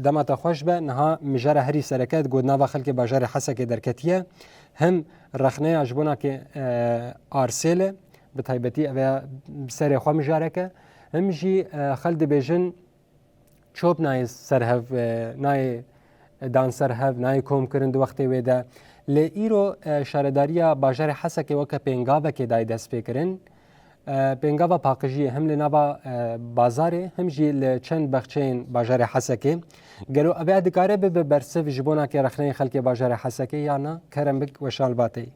دمت خوش به نها مجاره هری سرکت گود نوا خلک باجار حسک درکتیه هم رخنه اجبونا که آرسله به تایبتی و سر خو مجاره که هم جی خلد بیجن چوب نای سرهف نای دان سرهف نای کوم کرند وقتی ویده لی ایرو شارداریا باجار حسک وک پنگاوه که دای دست بکرن پنگاوا پاکجی هم لنابا بازاره هم جی لچند بخچین باجار حسکی گلو ابی دکاره به برسف جبونا که رخنه خلک باجار حسکی یا نه کرمبک و شالباتی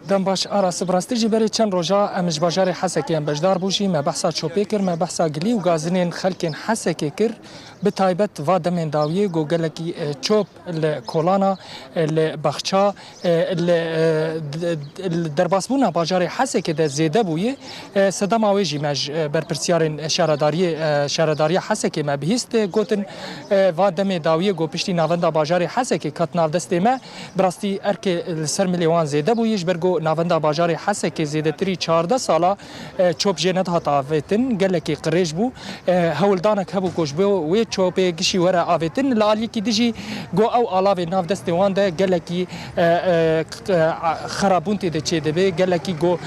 دم باش آراس براستی جبری چند روزا امش باجار حسکی ام بجدار بوشی ما بحثا چوپی کر ما بحثا گلی و گازنین خلکین حسکی کر به تایبت و دمین داویه گوگل کی چوب الکولانا البخچا درباسبونا باجار حسکی ده زیده بویه صدام آویجی مج برپرسیارن شهرداری حسکی ما بهست گوتن و دمین داویه گو پشتی ناوندا باجار حسکی کات ناو دسته ما براستی ارک سر میلیون زیده بویش برگو ناوندا باجار حسکی زیده تری 14 سالا چوب جنت هاتاویتن گلکی قریش بو هولدانک هبو کوش بو چوبه گشی ورا آویتن لالی کی دیجی گو او علاوه ناو دست وان ده گلکی خرابونتی ده چه ده گلکی گو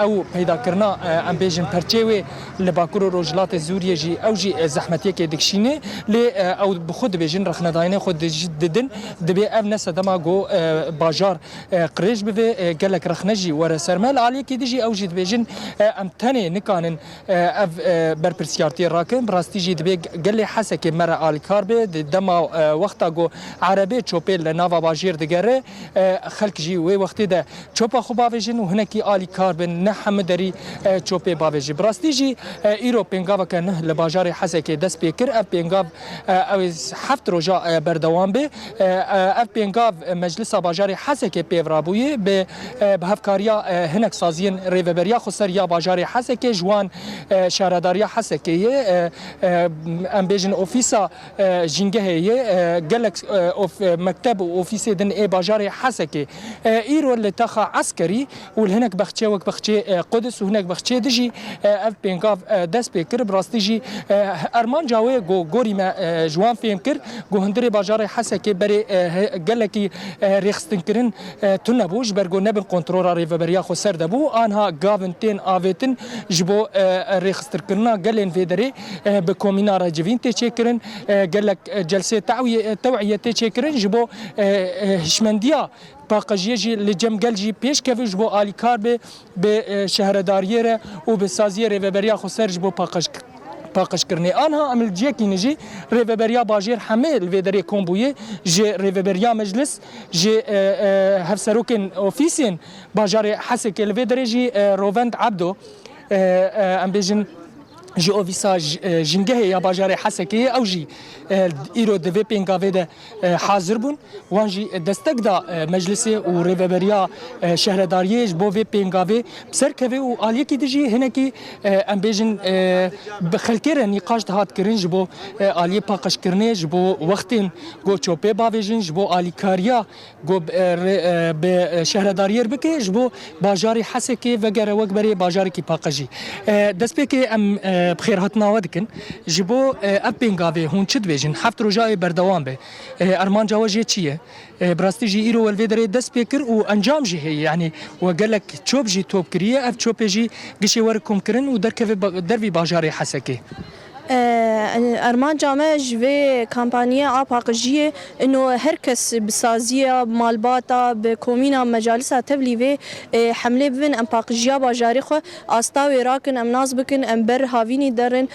او پیدا کرنا ام بیژن پرچوی لباکور روجلات زوریه جی او جی زحمتی که دکشینه لی او بخود بیژن رخنداینه خود ددن دبی ام نسدما گو باجار قریش به گلک رخنجی ورا سرمال علی کی دیجی او جی بیژن ام تنه نکانن اف برپرسیارتی راکن براستی جی دبی گلی حسک مرا آلیکار به دما وقتا گو عربی چوپل لناوا باجیر دگره خلق جی وی وقتی ده چوپا خوبا ویژن و هنکی آلیکار به نه همدری چوپی باویجی براستی جی ایرو پنگاوا کنه لباجار حسک دست بیکر اف پنگاو اوز هفت روزا بردوام به اف پنگاو مجلس باجار حسک پیورابوی به هفکاریا هنک سازین ریوبریا خسر یا باجار حسک جوان شهرداری حسکیه ام بیژن اوفیسا جنگه گلکس اوف مکتب و اوفیس دن ای باجار حسکی ایرو لتاخا عسکری و هناك بخچه وک بخچه قدس و هناك بخچه دجی اف بینگاف دست بکر براستی جی ارمان جاوی گو گوری ما جوان فهم کر گو هندری باجار حسکی بری گلکی ریخستن کرن تو نبوش برگو نبن کنترول ریوبریا خو سر دبو آنها گاونتین آویتن جبو ریخستر کرنا گلین فیدری به کومینا راجوین تشکرن قال لك جلسه توعيه تشكرن جبو هشمنديه باقجيجي لجم قلجي بيش كيف جبو الي كاربي بشهرداريه وبسازيه ريفبريا خسر جبو باقش کرنی آنها عمل جیکی نجی ریوبریا باجیر همه الویدری کمبویه جی ریوبریا مجلس جی هفسروکن اوفیسین باجار حسک الویدری جی رووند عبدو ام بیجن جی اوفیسا جنگه یا باجار حسکی او جی ایرو دوی پینگاوی ده حاضر بون وان جی دستک دا مجلسی و ریوبریا شهرداریش بو وی پینگاوی بسر کوی و آلیه کی دیجی هنکی ام بیجن بخلکر نقاش دهات کرن جبو آلیه پاقش کرنه جبو وقتین گو چوپه باویجن جبو آلی کاریا گو به شهرداریر بکه جبو باجاری حسکی وگره وگبری باجاری کی پاقجی دست بکی ام بخیر هاتنا ودکن جبو اب پینگاوی هون چد بیجن هفت روزای بردوام به ارمان جواجی چیه براستی جی ایرو الویدری دست بکر و انجام جی هی یعنی و گلک چوب جی توب کریه اف چوب جی گشی ورکم کرن و دربی باجاری حسکی ارمان جامعه جوی کمپانیه آپاقجیه انه هر کس بسازیه مالباتا به کومینا مجالسه تبلی و حمله ببین ام پاقجیا باجاری خو آستاوی راکن ام ناز بکن ام بر هاوینی درن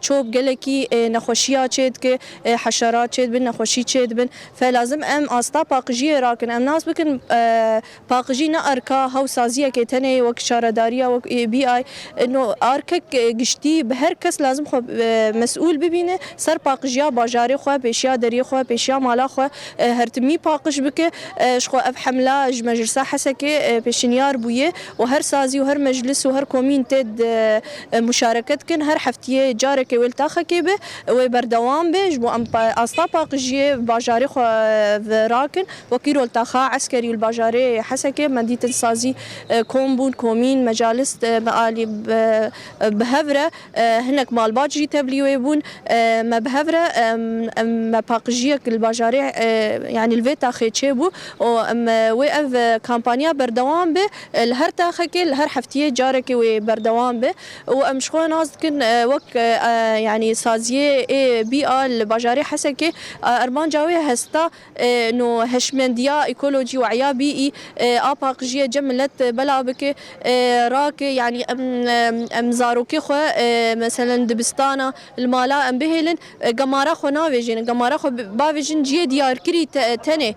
چوب گلکی نخوشیا چید که حشرات چید بن نخوشی چید بن فلازم ام آستا پاقجیه راکن ام ناز بکن پاقجی نه ارکا هاو سازیه که تنه وک شارداریا وک بی آی انه ارکک گشتی به هر کس لازم خو مسؤول قبول ببینه سر پاقجیا باجاری خو پیشیا دری خو پیشیا مالا خو هرتمی پاقش بکه شخو اف حمله مجلسه حسکه پیشنیار بویه و هر سازی و هر مجلس و هر کومین تد مشارکت کن هر هفتیه جاره که ول تاخه که به و بردوام به جو ام استا پاقجی باجاری خو راکن وکیل التاخا عسكري والباجاري حسكه مدينه سازي كومبون كومين مجالس مالي بهفره هناك مال باجي تبلي ويبون ما بهفره ما باقجيه الباجاري يعني الفيتا خيتشيبو وقف كامبانيا بردوام به الهر تاخكي الهر حفتيه جارك وبردوام به وامشخو ناز كن وك يعني سازيه بي الباجاري حسكه ارمان جاوي هستا انه هشمنديا ايكولوجي وعيا بيئي اباقجيه جملت بلابك راك يعني امزاروكي خو مثلا دبستانا المالا ام بهلن قمارا خو نافيجن قمارا خو بافيجن جي ديار كري تني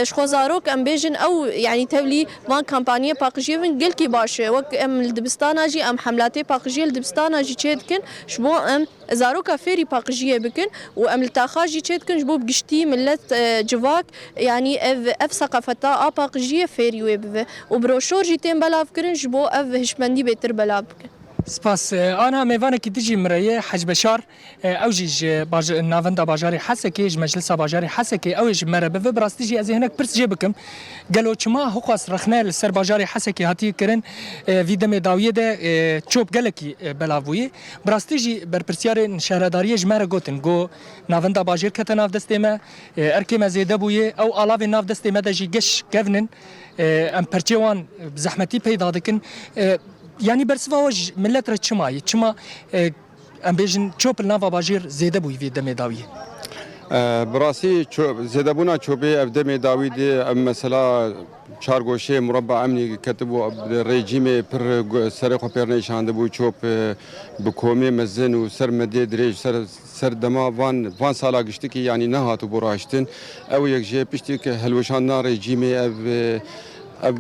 شخو زاروك ام بيجن او يعني تولي وان كامبانيه باقجيه من قلكي باش وك ام الدبستانا جي ام حملاتي باقجيه الدبستانا جي تشيدكن شبو ام زاروكا فيري باقجيه بكن وام التاخاجي تشيدكن شبو بقشتي ملت جواك يعني اف ثقافتا باقجيه فيري ويب وبروشور جيتين بلاف كرن جبو اف هشمندي بيتر بلاف سپاس انا میوانه کی دیجی مرایه حج بشار اوجیج ناوندا باجاری حسکی مجلس باجاری حسکی اوج مربه و براستیجی از هناك پرس جبکم قالوا چما حقوق رخنا لسر باجاری حسکی هاتی کرن ویدم داویه ده چوب گلکی بلاوی براستیجی بر پرسیار شهرداری جمره گوتن گو ناوندا باجر کته ناف دستمه ارکی مزیده بویه او علاوه ناف دستمه دجی گش گونن ام پرچوان زحمتی پیدا دکن يعني برسواج ملت رتشماي تشما ام بيجن تشوب النافا باجير زيده بوي في دمي داويه براسي زيده بونا تشوبي افدمي داوي دي مثلا چارگوشه مربع امنی كتبوا ريجيمي بر سرخو بيرنيش عندبو تشوب بكومي مزن وسر مدي دريج سر دما فان سالا قشتكي يعني نهاتو براشتن او يكجي بشتك هلوشان ريجيمي اب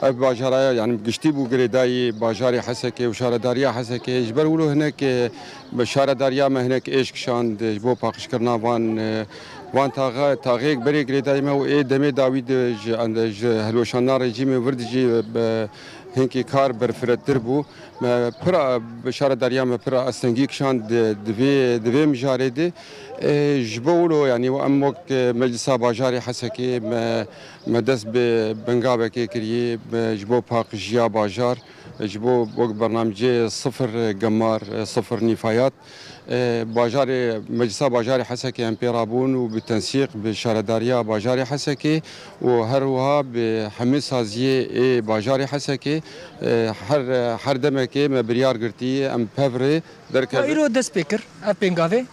باجارا يعني قشتي بو قريداي باجاري حسكي وشارداريا حسكي جبر ولو هناك بشارداريا ما هناك ايش كشان بو باقش كرنا وان تاغيك بري قريداي ما اي دمي داويد عند هلوشان ريجيمي وردجي هنكي كار برفرت دربو برا بشارداريا ما برا استنجيك شان دفي مجاريدي جبولو يعني وامك مجلس باجاري حسكي ما دس بنقابه كيكري جبو باقجيا باجار جبو برنامج صفر قمار صفر نفايات باجاري مجلس باجاري حسكي امبيرابون وبالتنسيق بشارداريا باجاري حسكي وهروها بحميد سازيه باجاري حسكي هر دمكي ما بريار قرتي ام بافري دركه ايرو دس بيكر ابينغافي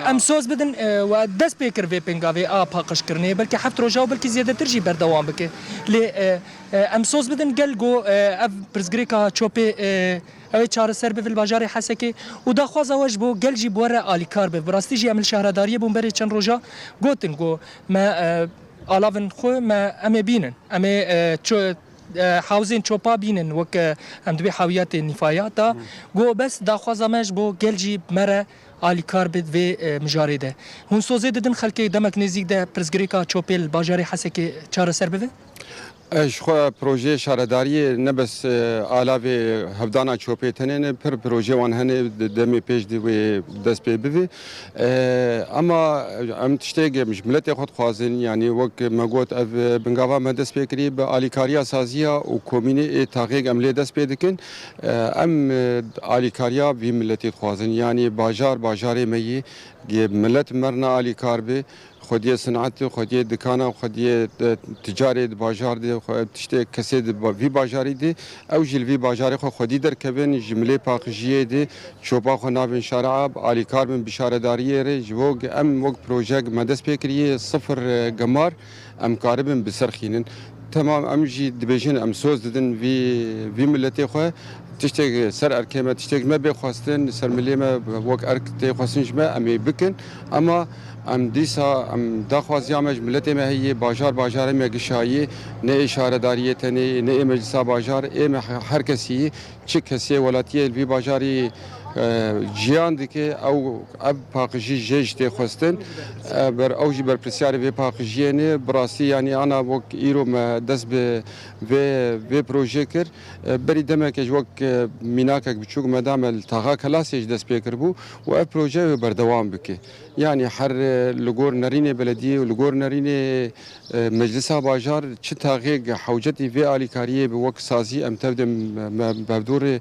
ام سوز بدن و دس بيكر في بينغافي باقش كرني بلكي حفت روجاو بلكي زياده ترجي بردوام بك لي ام سوز بدن قلقو اف برزغريكا تشوبي اوی چهار سر به الباجار حسکی و داخواز واج بو گلجی بوره آلی کار به براستی جی عمل شهرداری بون بری چند روزا گوتن گو ما آلاون خو ما ام بینن ام حاوزين چوپا بینن وک ام دوی حاویات نفایاتا گو بس داخواز ماش بو گلجی مره آلی کار به و مجارده هون سوزه ددن خلکی دمک نزیک ده پرزگریکا چوپل باجار حسکی چهار سر به اشخوا پروژه شهرداری نبس آلاوی هفدانا چوپی تنین پر پروژه وان هنه دمی پیش دی و دست پی بوی اما ام تشتیگ مش ملت خود خوازن يعني وقت ما قلت بنقابا ما دست پی کری به آلیکاریا سازیا و کومینی تحقیق عملی دست پی دکن ام آلیکاریا بی ملتی خوازن يعني باجار می ملت مرنا آلیکار به خودی صنعت خودی دکانه خودی تجاری بازار دی تشته کسی وی بازاری دی او جل وی بازاری خودی در کبن جمله پاکجیه دی چوبا خو نابن شارع علی کار من بشارداری ر جوگ ام وق پروژه مدس فکری صفر قمار ام قاربن بسرخینن تمام ام جی دبیجن ام سوز ددن وی ملتی خو تشتغل سر اركيمه تشتغل ما بخواستن سر مليمه وق ارك تخواستن جما امي بكن اما ام دیسا ام داخواز یامج ملت ما هي باجار ما گشایی نه اشاره داریت نه مجلس باجار ام هر کسی چه کسی ولاتی وی باجاری جیان دکه او اب پاکجی جیج تی خواستن بر اوجی بر پرسیار وی پاکجی نه براسی یعنی انا وک ایرو ما دست به پروژه کر بری دمه که وک میناک بچوک مدام التغا کلاسیج دست پیکر بو و اب پروژه بردوام بکه يعني حر لجور نريني بلدية ولجور نريني مجلسها باجار شتاغيق حوجتي في آلي كارية بوقت سازي أم تبدأ ما بهدور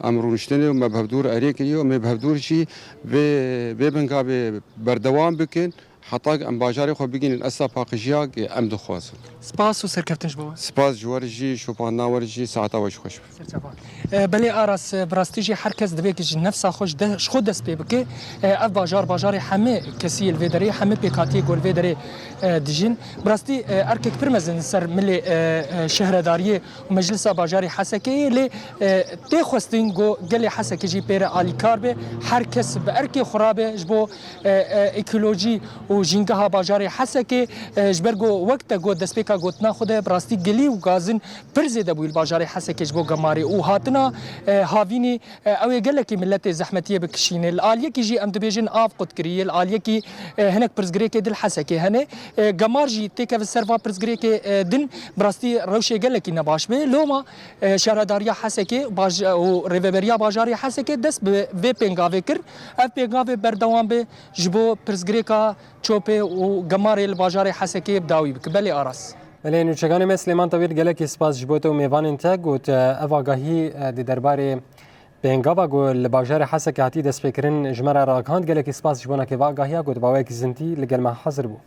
أمرونشتني وما بهدور أريكي وما بهدور شيء في بنقابة بردوام بكن حتى ام باجاری خو بگین الاسا پاکجیا ام دخواز سپاس و سرکفتنش بوا سپاس جوارجی شوپان ناورجی ساعتا وش خوش بلی آراس براستیجی هر کس دبی که نفس خوش دش خود دست پی بکه اف باجاری همه کسی الویدری همه پیکاتی گل ویدری دیجین براستی ارکک پرمزن سر ملی شهرداری و مجلس باجاری حسکی لی تی خواستین گو گلی حسکی جی پیر آلیکار به هر کس به ارکی خرابه جبو اکولوژی و جنگها باجاری حسکی جبرگو وقت گو دسپیکا گوتنا خود براستی گلی و گازن پرزیده بویل باجاری حسکی جبو گماری و هاتنا هاوینی او گلکی ملت زحمتیه بکشینه الالیه کی جی ام دبیجن آف قد کریه الالیه کی هنک پرزگری کی دل حسکی هنه گمار جی تیک و سروا پرزگری کی دن براستی روشه گلکی نباش به لوما شهرداری حسکی باج و ریوبریا باجاری حسکی دست به پنگاوی کر اف پنگاوی بردوام به جبو پرزگری کا چوپه و گماری الباجاری حسکی بداوی بکبلی آراس ولی نوچگان مسلمان طویل گلکی سپاس جبوت و میوان انتا گوت افاگاهی دی درباره بینگاوا گو لباجار حسک هاتی دست فکرین جمره راگهاند گلکی سپاس جبونا که واگاهیا گوت باوی کی زنتی لگل ما حاضر بو